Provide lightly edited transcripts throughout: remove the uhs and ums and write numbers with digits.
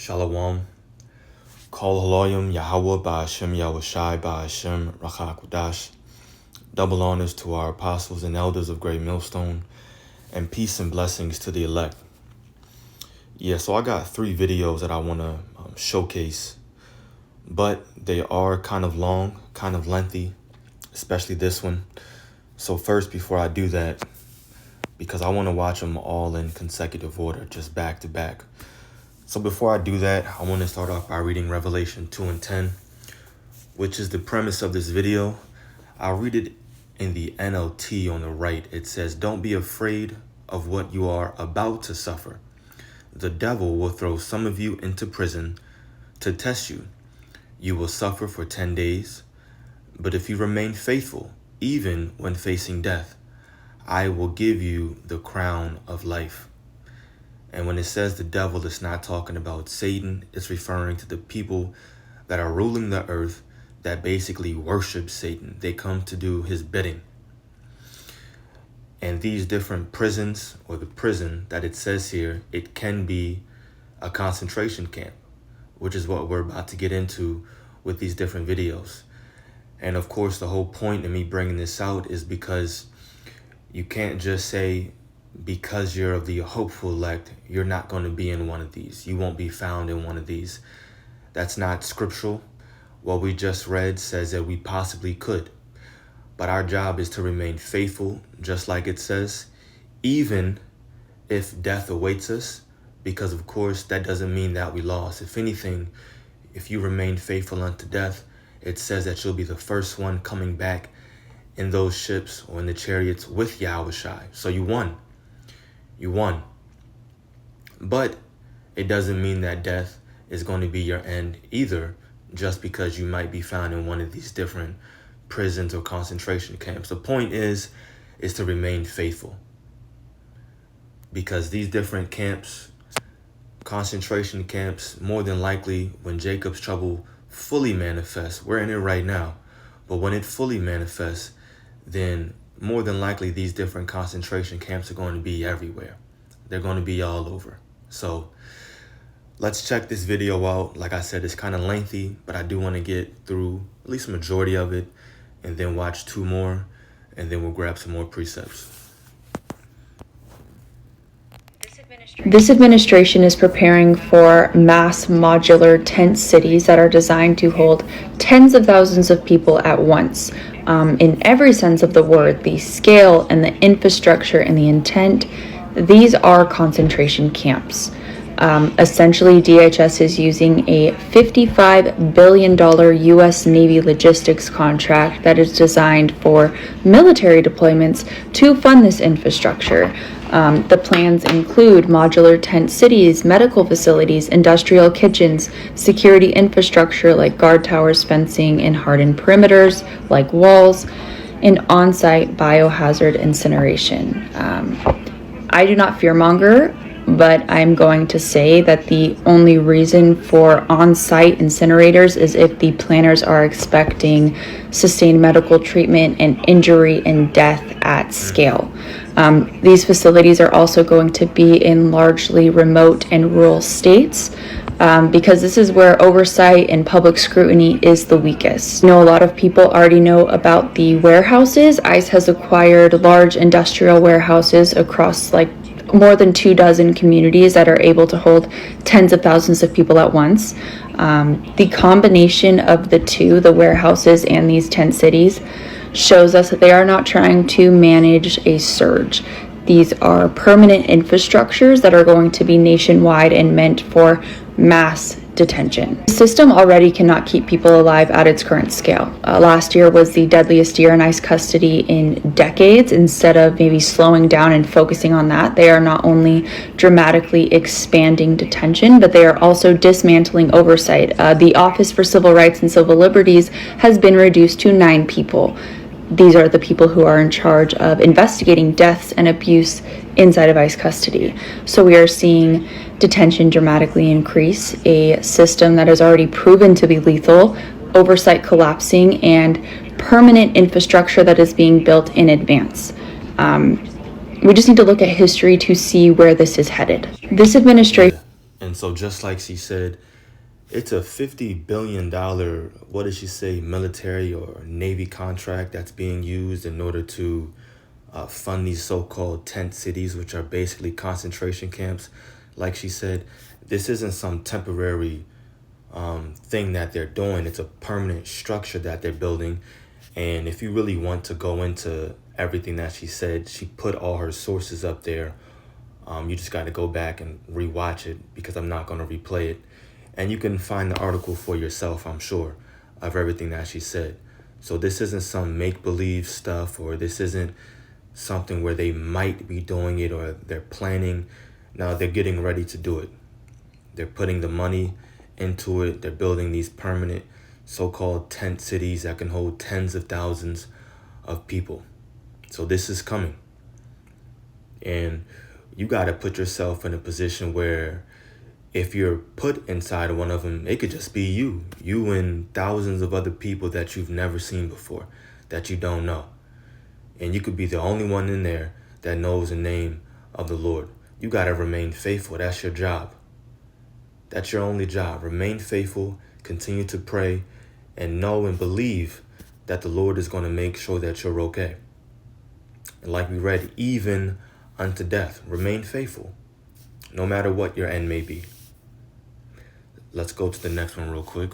Shalom. Kol Haloyim Yahweh Ba'ashem Yahushai Ba'ashem Rachakudash. Double honors to our apostles and elders of Great Millstone, and peace and blessings to the elect. Yeah, so I got 3 videos that I want to showcase, but they are kind of long, kind of lengthy, especially this one. So first, before I do that, because I want to watch them all in consecutive order, just back to back. So before I do that, I want to start off by reading Revelation 2 and 10, which is the premise of this video. I'll read it in the NLT on the right. It says, "Don't be afraid of what you are about to suffer. The devil will throw some of you into prison to test you. You will suffer for 10 days. But if you remain faithful, even when facing death, I will give you the crown of life." And when it says the devil, it's not talking about Satan. It's referring to the people that are ruling the earth that basically worship Satan. They come to do his bidding. And these different prisons, or the prison that it says here, it can be a concentration camp, which is what we're about to get into with these different videos. And of course, the whole point of me bringing this out is because you can't just say, because you're of the hopeful elect, you're not going to be in one of these. You won't be found in one of these. That's not scriptural. What we just read says that we possibly could. But our job is to remain faithful, just like it says, even if death awaits us, because of course that doesn't mean that we lost. If anything, if you remain faithful unto death, it says that you'll be the first one coming back in those ships or in the chariots with Yahushai. So you won. You won. But it doesn't mean that death is going to be your end either, just because you might be found in one of these different prisons or concentration camps. The point is to remain faithful. Because these different camps, concentration camps, more than likely when Jacob's trouble fully manifests, we're in it right now, but when it fully manifests, then more than likely these different concentration camps are going to be everywhere. They're going to be all over. So let's check this video out. Like I said, it's kind of lengthy, but I do want to get through at least a majority of it and then watch 2 more, and then we'll grab some more precepts. This administration is preparing for mass modular tent cities that are designed to hold tens of thousands of people at once. In every sense of the word, the scale and the infrastructure and the intent, these are concentration camps. Essentially, DHS is using a $55 billion U.S. Navy logistics contract that is designed for military deployments to fund this infrastructure. The plans include modular tent cities, medical facilities, industrial kitchens, security infrastructure like guard towers, fencing, and hardened perimeters like walls, and on-site biohazard incineration. I do not fearmonger, but I'm going to say that the only reason for on-site incinerators is if the planners are expecting sustained medical treatment and injury and death at scale. These facilities are also going to be in largely remote and rural states, because this is where oversight and public scrutiny is the weakest. I know a lot of people already know about the warehouses. ICE has acquired large industrial warehouses across more than 24 communities that are able to hold tens of thousands of people at once. The combination of the two, the warehouses and these tent cities, shows us that they are not trying to manage a surge. These are permanent infrastructures that are going to be nationwide and meant for mass detention. The system already cannot keep people alive at its current scale. Last year was the deadliest year in ICE custody in decades. Instead of maybe slowing down and focusing on that, they are not only dramatically expanding detention, but they are also dismantling oversight. The Office for Civil Rights and Civil Liberties has been reduced to 9 people. These are the people who are in charge of investigating deaths and abuse inside of ICE custody. So we are seeing detention dramatically increase, a system that has already proven to be lethal, oversight collapsing, and permanent infrastructure that is being built in advance. We just need to look at history to see where this is headed. This administration... And so just like she said, it's a $50 billion, what did she say, military or Navy contract that's being used in order to fund these so-called tent cities, which are basically concentration camps. Like she said, this isn't some temporary thing that they're doing. It's a permanent structure that they're building. And if you really want to go into everything that she said, she put all her sources up there. You just got to go back and rewatch it because I'm not going to replay it. And you can find the article for yourself, I'm sure, of everything that she said. So this isn't some make-believe stuff, or this isn't something where they might be doing it or they're planning. Now they're getting ready to do it. They're putting the money into it. They're building these permanent so-called tent cities that can hold tens of thousands of people. So this is coming. And you got to put yourself in a position where if you're put inside of one of them, it could just be you and thousands of other people that you've never seen before, that you don't know. And you could be the only one in there that knows the name of the Lord. You got to remain faithful. That's your job. That's your only job. Remain faithful, continue to pray, and know and believe that the Lord is going to make sure that you're okay. And like we read, even unto death, remain faithful, no matter what your end may be. Let's go to the next one real quick.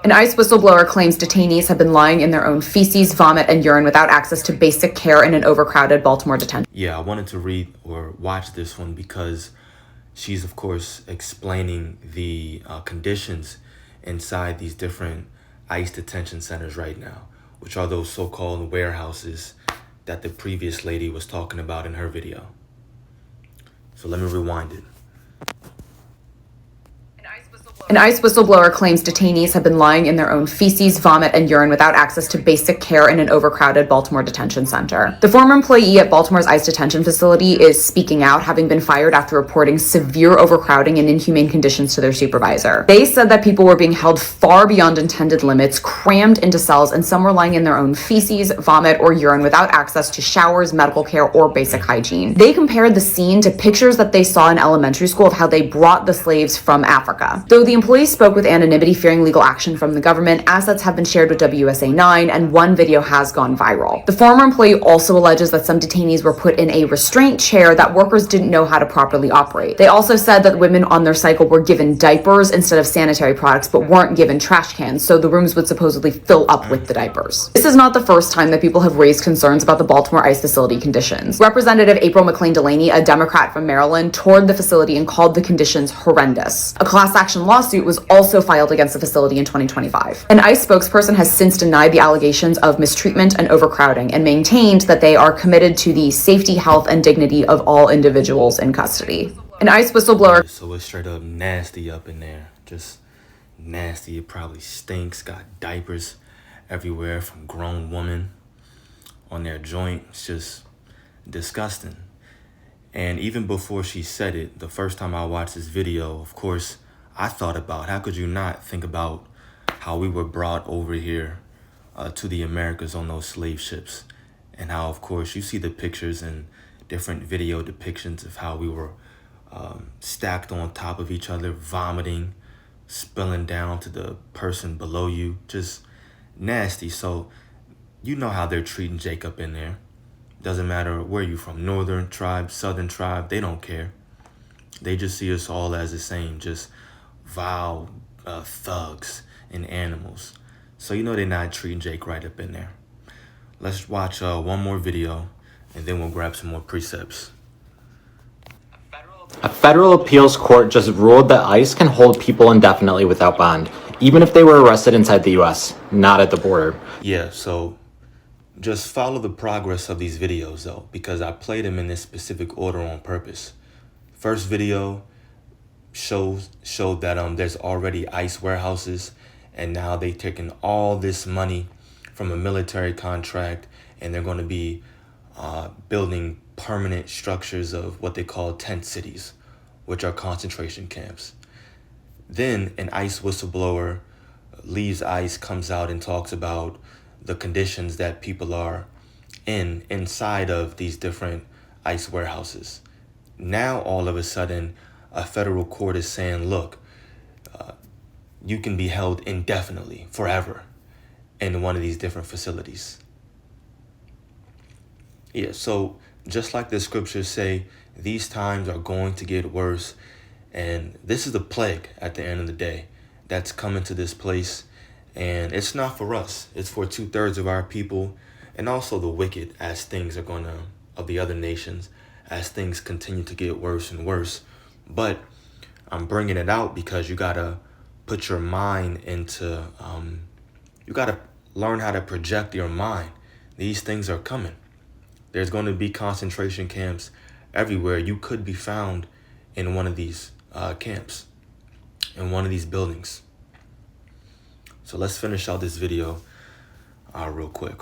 An ICE whistleblower claims detainees have been lying in their own feces, vomit, and urine without access to basic care in an overcrowded Baltimore detention. Yeah, I wanted to read or watch this one because she's, of course, explaining the conditions inside these different ICE detention centers right now, which are those so-called warehouses that the previous lady was talking about in her video. So let me rewind it. An ICE whistleblower claims detainees have been lying in their own feces, vomit, and urine without access to basic care in an overcrowded Baltimore detention center. The former employee at Baltimore's ICE detention facility is speaking out, having been fired after reporting severe overcrowding and inhumane conditions to their supervisor. They said that people were being held far beyond intended limits, crammed into cells, and some were lying in their own feces, vomit, or urine without access to showers, medical care, or basic hygiene. They compared the scene to pictures that they saw in elementary school of how they brought the slaves from Africa. Though the employees spoke with anonymity, fearing legal action from the government, assets have been shared with WSA 9, and one video has gone viral. The former employee also alleges that some detainees were put in a restraint chair that workers didn't know how to properly operate. They also said that women on their cycle were given diapers instead of sanitary products, but weren't given trash cans, so the rooms would supposedly fill up with the diapers. This is not the first time that people have raised concerns about the Baltimore ICE facility conditions. Representative April McLean Delaney, a Democrat from Maryland, toured the facility and called the conditions horrendous. A class action lawsuit was also filed against the facility in 2025. An ICE spokesperson has since denied the allegations of mistreatment and overcrowding and maintained that they are committed to the safety, health, and dignity of all individuals in custody. An ICE whistleblower. So it's straight up nasty up in there. Just nasty. It probably stinks. Got diapers everywhere from grown women on their joint. It's just disgusting. And even before she said it, the first time I watched this video, of course, I thought about, how could you not think about how we were brought over here to the Americas on those slave ships, and how, of course, you see the pictures and different video depictions of how we were stacked on top of each other, vomiting, spilling down to the person below you, just nasty. So you know how they're treating Jacob in there. Doesn't matter where you're from, northern tribe, southern tribe, they don't care. They just see us all as the same, just vile thugs and animals. So you know they're not treating Jake right up in there. Let's watch one more video, and then we'll grab some more precepts. A federal appeals court just ruled that ICE can hold people indefinitely without bond, even if they were arrested inside the U.S., not at the border. Yeah, so just follow the progress of these videos, though, because I played them in this specific order on purpose. First video showed that there's already ICE warehouses, and now they've taken all this money from a military contract, and they're going to be building permanent structures of what they call tent cities, which are concentration camps. Then an ICE whistleblower leaves ICE, comes out and talks about the conditions that people are inside of these different ICE warehouses. Now all of a sudden a federal court is saying, look, you can be held indefinitely, forever, in one of these different facilities. Yeah, so just like the scriptures say, these times are going to get worse. And this is the plague at the end of the day that's coming to this place. And it's not for us. It's for 2/3 of our people, and also the wicked, as things are going to, of the other nations, as things continue to get worse and worse. But I'm bringing it out because you got to put your mind into, you got to learn how to project your mind. These things are coming. There's going to be concentration camps everywhere. You could be found in one of these camps, in one of these buildings. So let's finish out this video real quick.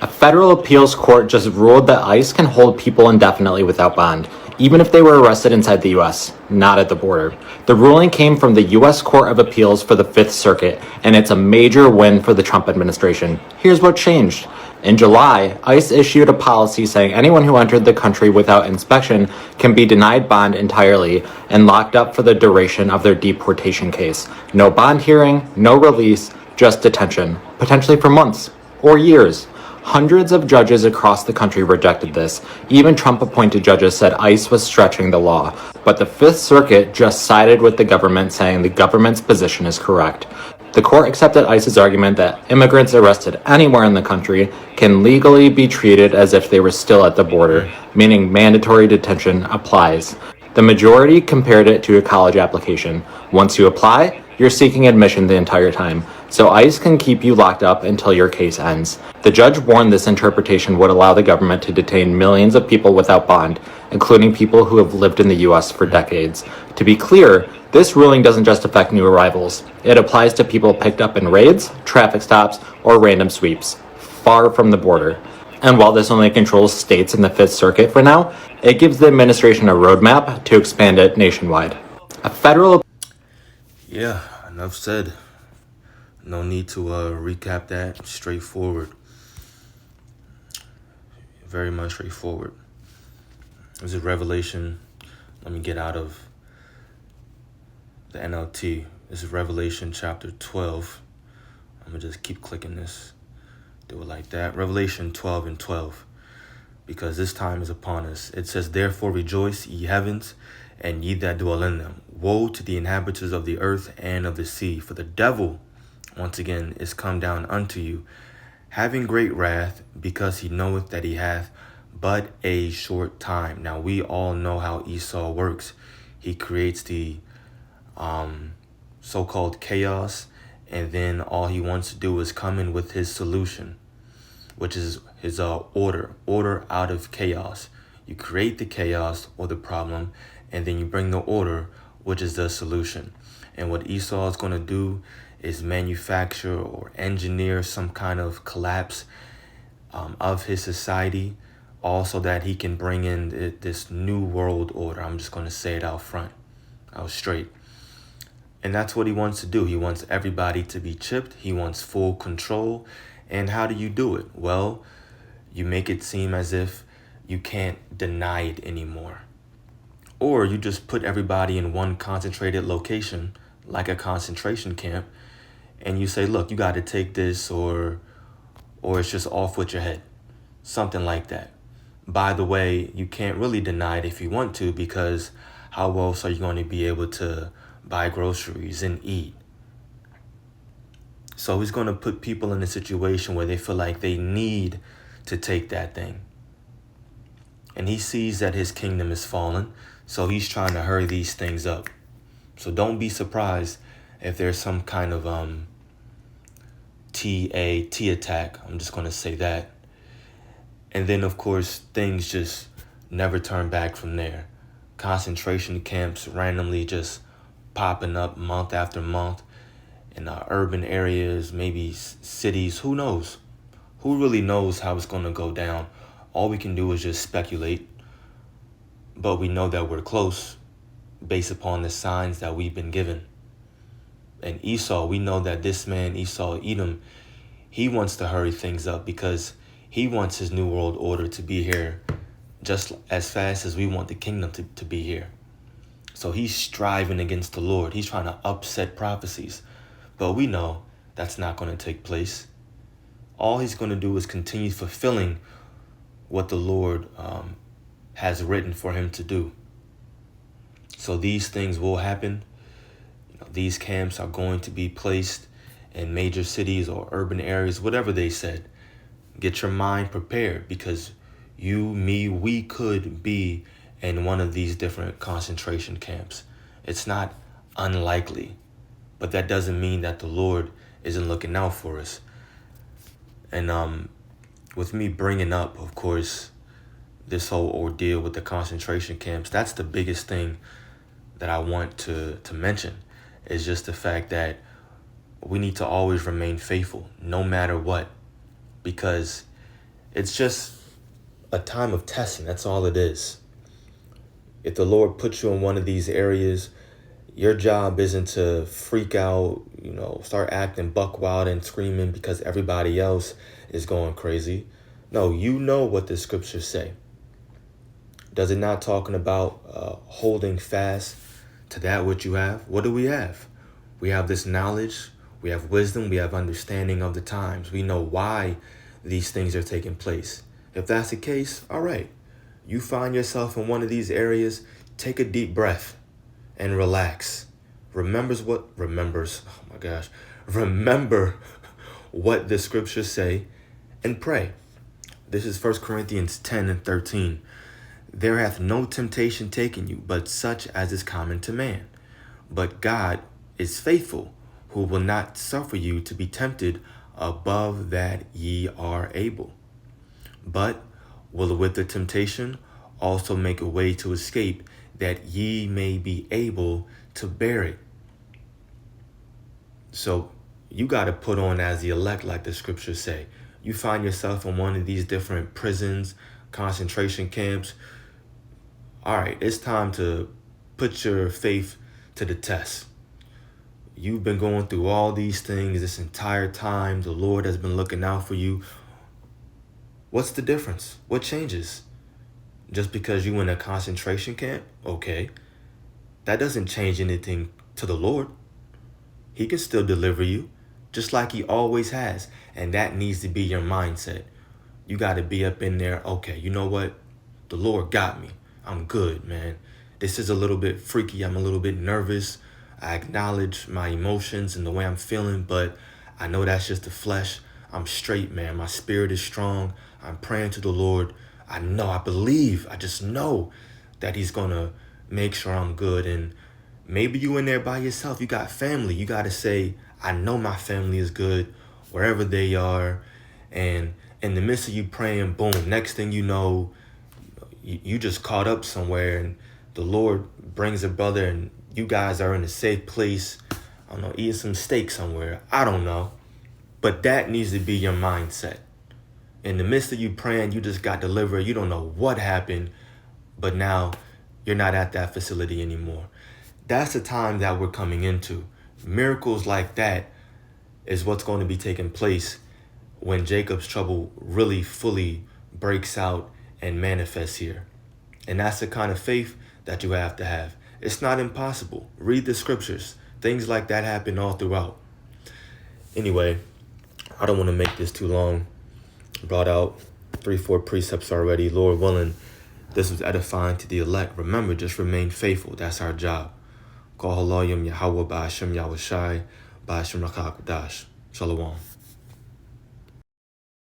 A federal appeals court just ruled that ICE can hold people indefinitely without bond, even if they were arrested inside the US, not at the border. The ruling came from the US Court of Appeals for the Fifth Circuit, and it's a major win for the Trump administration. Here's what changed. In July, ICE issued a policy saying anyone who entered the country without inspection can be denied bond entirely and locked up for the duration of their deportation case. No bond hearing, no release, just detention, potentially for months or years. Hundreds of judges across the country rejected this. Even Trump-appointed judges said ICE was stretching the law. But the Fifth Circuit just sided with the government, saying the government's position is correct. The court accepted ICE's argument that immigrants arrested anywhere in the country can legally be treated as if they were still at the border, meaning mandatory detention applies. The majority compared it to a college application. Once you apply, you're seeking admission the entire time, so ICE can keep you locked up until your case ends. The judge warned this interpretation would allow the government to detain millions of people without bond, including people who have lived in the US for decades. To be clear, this ruling doesn't just affect new arrivals. It applies to people picked up in raids, traffic stops, or random sweeps, far from the border. And while this only controls states in the Fifth Circuit for now, it gives the administration a roadmap to expand it nationwide. A federal... Yeah, enough said. No need to recap that. Straightforward. Very much straightforward. This is Revelation. Let me get out of the NLT. This is Revelation chapter 12. I'm going to just keep clicking this. Do it like that. Revelation 12 and 12. Because this time is upon us. It says, "Therefore rejoice, ye heavens, and ye that dwell in them. Woe to the inhabitants of the earth and of the sea, for the devil, once again, is come down unto you, having great wrath, because he knoweth that he hath but a short time." Now, we all know how Esau works. He creates the so-called chaos, and then all he wants to do is come in with his solution, which is his order out of chaos. You create the chaos or the problem, and then you bring the order, which is the solution. And what Esau is going to do is manufacture or engineer some kind of collapse of his society, also that he can bring in this new world order. I'm just going to say it out front, out straight. And that's what he wants to do. He wants everybody to be chipped. He wants full control. And how do you do it? Well, you make it seem as if you can't deny it anymore. Or you just put everybody in one concentrated location, like a concentration camp, and you say, look, you got to take this, or it's just off with your head. Something like that. By the way, you can't really deny it if you want to, because how else are you going to be able to buy groceries and eat? So he's going to put people in a situation where they feel like they need to take that thing. And he sees that his kingdom is fallen, so he's trying to hurry these things up. So don't be surprised if there's some kind of T attack. I'm just going to say that. And then, of course, things just never turn back from there. Concentration camps randomly just popping up month after month in urban areas, maybe cities. Who knows? Who really knows how it's going to go down? All we can do is just speculate. But we know that we're close based upon the signs that we've been given. And Esau, we know that this man, Esau, Edom, he wants to hurry things up because he wants his new world order to be here just as fast as we want the kingdom to be here. So he's striving against the Lord. He's trying to upset prophecies. But we know that's not going to take place. All he's going to do is continue fulfilling what the Lord has written for him to do. So these things will happen. These camps are going to be placed in major cities or urban areas, whatever they said. Get your mind prepared, because you, me, we could be in one of these different concentration camps. It's not unlikely, but that doesn't mean that the Lord isn't looking out for us. And with me bringing up, of course, this whole ordeal with the concentration camps, that's the biggest thing that I want to mention, is just the fact that we need to always remain faithful, no matter what, because it's just a time of testing. That's all it is. If the Lord puts you in one of these areas, your job isn't to freak out, start acting buck wild and screaming because everybody else is going crazy. No, you know what the scriptures say. Does it not talking about holding fast to that which you have? What do we have? We have this knowledge, we have wisdom, we have understanding of the times. We know why these things are taking place. If that's the case, all right. You find yourself in one of these areas, take a deep breath and relax. Remember what the scriptures say and pray. This is 1 Corinthians 10:13. There hath no temptation taken you, but such as is common to man. But God is faithful, who will not suffer you to be tempted above that ye are able, but will with the temptation also make a way to escape, that ye may be able to bear it. So you got to put on as the elect, like the scriptures say. You find yourself in one of these different prisons, concentration camps. All right, it's time to put your faith to the test. You've been going through all these things this entire time. The Lord has been looking out for you. What's the difference? What changes? Just because you in a concentration camp? Okay. That doesn't change anything to the Lord. He can still deliver you, just like he always has. And that needs to be your mindset. You got to be up in there. Okay, you know what? The Lord got me. I'm good, man. This is a little bit freaky. I'm a little bit nervous. I acknowledge my emotions and the way I'm feeling, but I know that's just the flesh. I'm straight, man. My spirit is strong. I'm praying to the Lord. I believe, I just know that he's going to make sure I'm good. And maybe you in there by yourself. You got family. You got to say, I know my family is good wherever they are. And in the midst of you praying, boom, next thing you know, you just caught up somewhere and the Lord brings a brother and you guys are in a safe place. I don't know, eating some steak somewhere. I don't know. But that needs to be your mindset. In the midst of you praying, you just got delivered. You don't know what happened, but now you're not at that facility anymore. That's the time that we're coming into. Miracles like that is what's going to be taking place when Jacob's trouble really fully breaks out and manifests here. And that's the kind of faith that you have to have. It's not impossible. Read the scriptures. Things like that happen all throughout. Anyway, I don't want to make this too long. Brought out 3-4 precepts already. Lord willing, this was edifying to the elect. Remember, just remain faithful. That's our job. Call Halayim Yahweh Ba'ashem Yahushai Ba'ashem Rakha Kudash. Shalom.